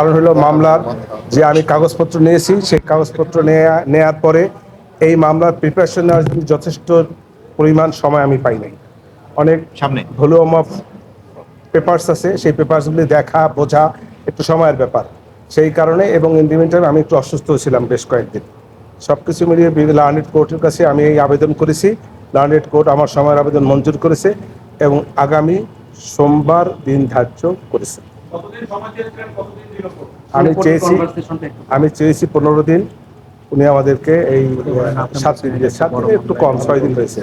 কারণ হলো মামলার যে আমি কাগজপত্র নিয়েছি সেই কাগজপত্র নেয়ার পরে এই মামলার প্রিপারেশন নেওয়ার জন্য যথেষ্ট পরিমাণ সময় আমি পাই নাই। অনেক সামনে ভলিউম অফ পেপারস আছে, সেই পেপারসগুলি দেখা বোঝা একটু সময়ের ব্যাপার। সেই কারণে এবং ইন দি মিনটাইম আমি একটু অসুস্থ ছিলাম বেশ কয়েকদিন। সব কিছু মিলিয়ে লার্নেড কোর্টের কাছে আমি এই আবেদন করেছি। লার্নেড কোর্ট আমার সময়ের আবেদন মঞ্জুর করেছে এবং আগামী সোমবার দিন ধার্য করেছে। আমি চেয়েছি 15 দিন, উনি আমাদেরকে এই 7 দিন দিয়ে 7 দিনে একটু কম 6 দিন হয়েছে।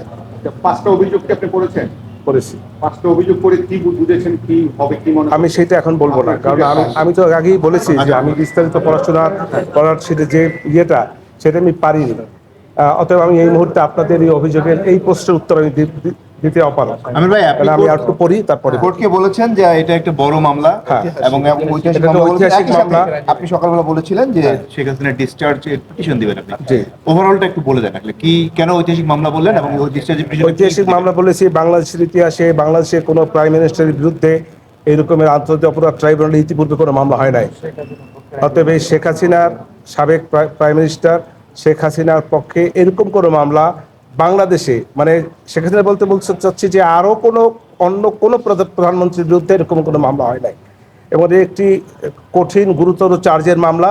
5টা অভিযোগ কি আপনি করেছেন? করেছি। 5টা অভিযোগ করে কি বুঝেছেন, কি হবে, কি মনে? আমি সেটা এখন বলবো না, কারণ আমি তো আগেই বলেছি যে আমি বিস্তারিত পড়াশোনা করার সেটা যে ইয়েটা সেটা আমি পারিনি। অতএব আমি এই মুহূর্তে আপনাদের এই অভিযোগের এই প্রশ্নের উত্তর আমি দিতে অপারগ। আমির ভাই, আপনি আমি আর একটু পড়ি তারপরে। কোর্টকে বলেছেন যে এটা একটা বড় মামলা এবং ঐতিহাসিক মামলা। আপনি সকালবেলা বলেছিলেন যে শেখ হাসিনা ডিসচার্জের পিটিশন দিবেন আপনি। ওভারঅলটা একটু বলে দেন আসলে কি, কেন ঐতিহাসিক মামলা বললেন এবং ডিসচার্জের পিটিশন? ঐতিহাসিক মামলা বলেছি, বাংলাদেশের ইতিহাসে বাংলাদেশের কোনো প্রাইম মিনিস্টারের বিরুদ্ধে এরকমের আন্তর্জাতিক অপরাধ ট্রাইব্যুনালে ইতিপূর্বে কোনো মামলা হয় নাই। অতএব এই শেখ হাসিনার সাবেক প্রাইম মিনিস্টার শেখ হাসিনার পক্ষে এরকম কোনো মামলা বাংলাদেশে, মানে শেখ হাসিনা বলতে চাচ্ছি যে আরও অন্য কোনো প্রধানমন্ত্রীর বিরুদ্ধে এরকম কোনো মামলা হয় নাই এবং একটি কঠিন গুরুতর চার্জের মামলা।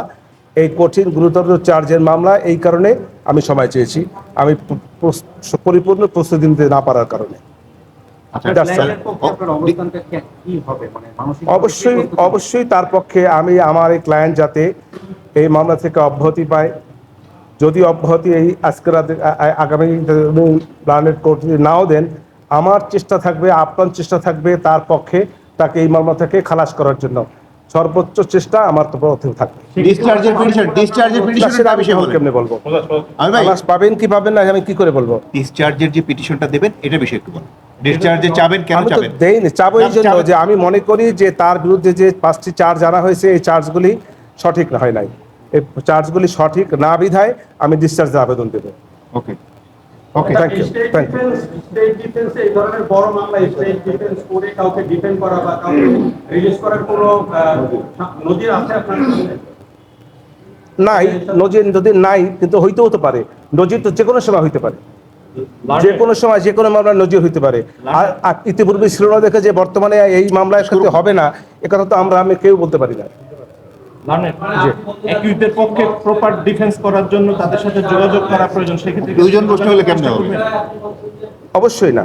এই কঠিন গুরুতর চার্জের মামলা, এই কারণে আমি সময় চেয়েছি, আমি পরিপূর্ণ প্রস্তুতি নিতে না পারার কারণে। অবশ্যই তার পক্ষে আমি আমার এই ক্লায়েন্ট যাতে এই মামলা থেকে অব্যাহতি পায়। যদি অব্যাহতি এই আজকের আগামী লার্নেড কোর্ট নাও দেন, আমার চেষ্টা থাকবে, আপনার চেষ্টা থাকবে তার পক্ষে তাকে এই মামলা থেকে খালাস করার জন্য সর্বোচ্চ চেষ্টা আমার তো থাকবে। কেমনে বলবো? পাবেন কি পাবেন না আমি কি করে বলবো? ডিসচার্জের যে পিটিশনটা দেবেন এটা বিষয়ে একটু বলুন। ডিসচার্জে চাবেন কেন চাবেন? দেইনি, চাবো এই জন্য যে আমি মনে করি যে তার বিরুদ্ধে যে 5টি চার্জ আনা হয়েছে এই চার্জগুলি সঠিক হয় নাই। এই চার্জগুলি সঠিক না বিধায় আমি ডিসচার্জের আবেদন দেব। ওকে ওকে, থ্যাংক ইউ। স্টেট ডিফেন্সে এই ধরনের বড় মামলা স্টেট ডিফেন্স করে কাউকে ডিফেন্ড করা বা কাউকে রিলিজ করার কোনো নজির আছে আপনার? নাই, নজির যদি নাই কিন্তু হইতেও হতে পারে। নজির তো যে কোনো সময় হইতে পারে, যে কোনো সময় যে কোনো মামলার নজির হইতে পারে। আর ইতিপূর্বে ছিল না দেখে যে বর্তমানে এই মামলার ক্ষেত্রে হবে না, একথা তো আমি কেউ বলতে পারি না। একিউজদের পক্ষে প্রপার ডিফেন্স করার জন্য তাদের সাথে যোগাযোগ করা প্রয়োজন, সেক্ষেত্রে দুইজন প্রশ্ন হলে কেমন হবে? অবশ্যই না,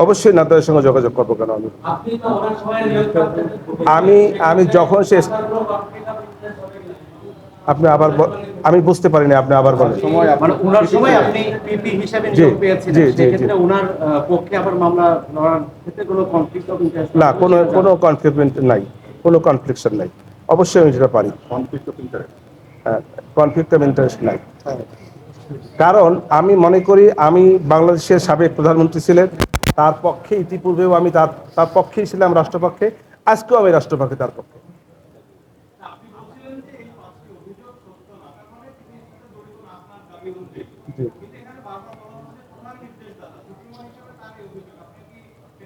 অবশ্যই না, তাদের সঙ্গে যোগাযোগ করবো কেন? আমি যখন শেষ আপনি আবার আমি বুঝতে পারিনি, আপনি আবার বলেন। মানে ওনার সময় আপনি পিপি হিসেবে নিয়োগ পেয়েছিলেন, সেক্ষেত্রে ওনার পক্ষে আবার মামলা লড়ার ক্ষেত্রে কোনো কনফ্লিক্ট অফ ইন্টারেস্ট? না, কোনো কনফ্লিক্ট নাই, কোনো কনফ্লিকশন নাই। অবশ্যই আমি যেটা পারি। কনফ্লিক্ট অফ ইন্টারেস্ট নাই, কারণ আমি মনে করি আমি বাংলাদেশের সাবেক প্রধানমন্ত্রী ছিলেন, তার পক্ষে ইতিপূর্বেও আমি তার পক্ষেই ছিলাম, রাষ্ট্রপক্ষে, আজকেও আমি রাষ্ট্রপক্ষে তার পক্ষে।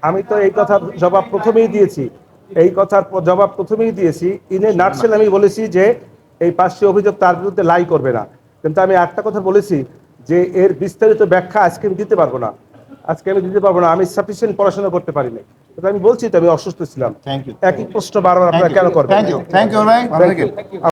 আমি তো এই কথার জবাব প্রথমেই দিয়েছি, ইনে নাটসেল আমি বলেছি যে এই 5টি অভিযোগ তার বিরুদ্ধে লাই করবে না, কিন্তু আমি একটা কথা বলেছি যে এর বিস্তারিত ব্যাখ্যা আজকে আমি দিতে পারবো না, আমি সাফিসিয়েন্ট পড়াশোনা করতে পারিনি। আমি বলছি তো আমি অসুস্থ ছিলাম। একই প্রশ্ন বারবার আপনারা কেন করবেন? থ্যাংক ইউ ভাই।